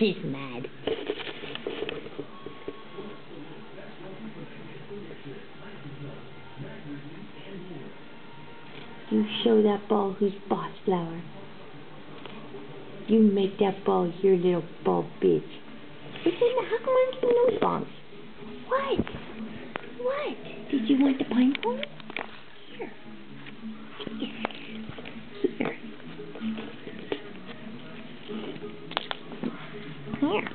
She's mad. You show that ball who's boss, Flower. You make that ball your little ball bitch. But then how come I'm getting those balls? What? What? Did you want the pine cone? Here. Here. Here.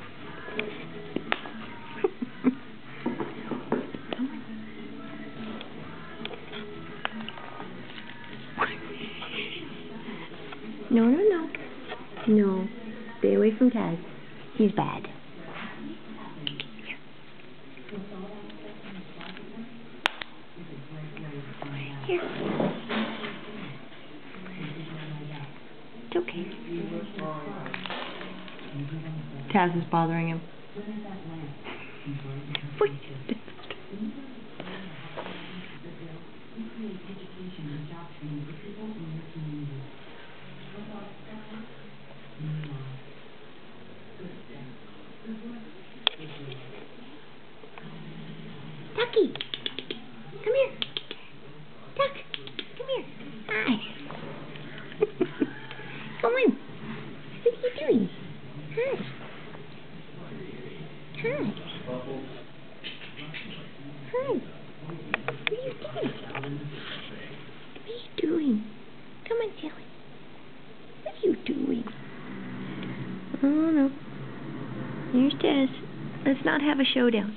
No, no, no. No. Stay away from Taz. He's bad. Here. It's okay. Taz is bothering him. Ducky, come here. Duck, come here. Hi. Come on. What are you doing? Hi. Hi. Hi. What are you doing? What are you doing? Come on, Sally. What are you doing? Oh, no. Here's Taz. Let's not have a showdown.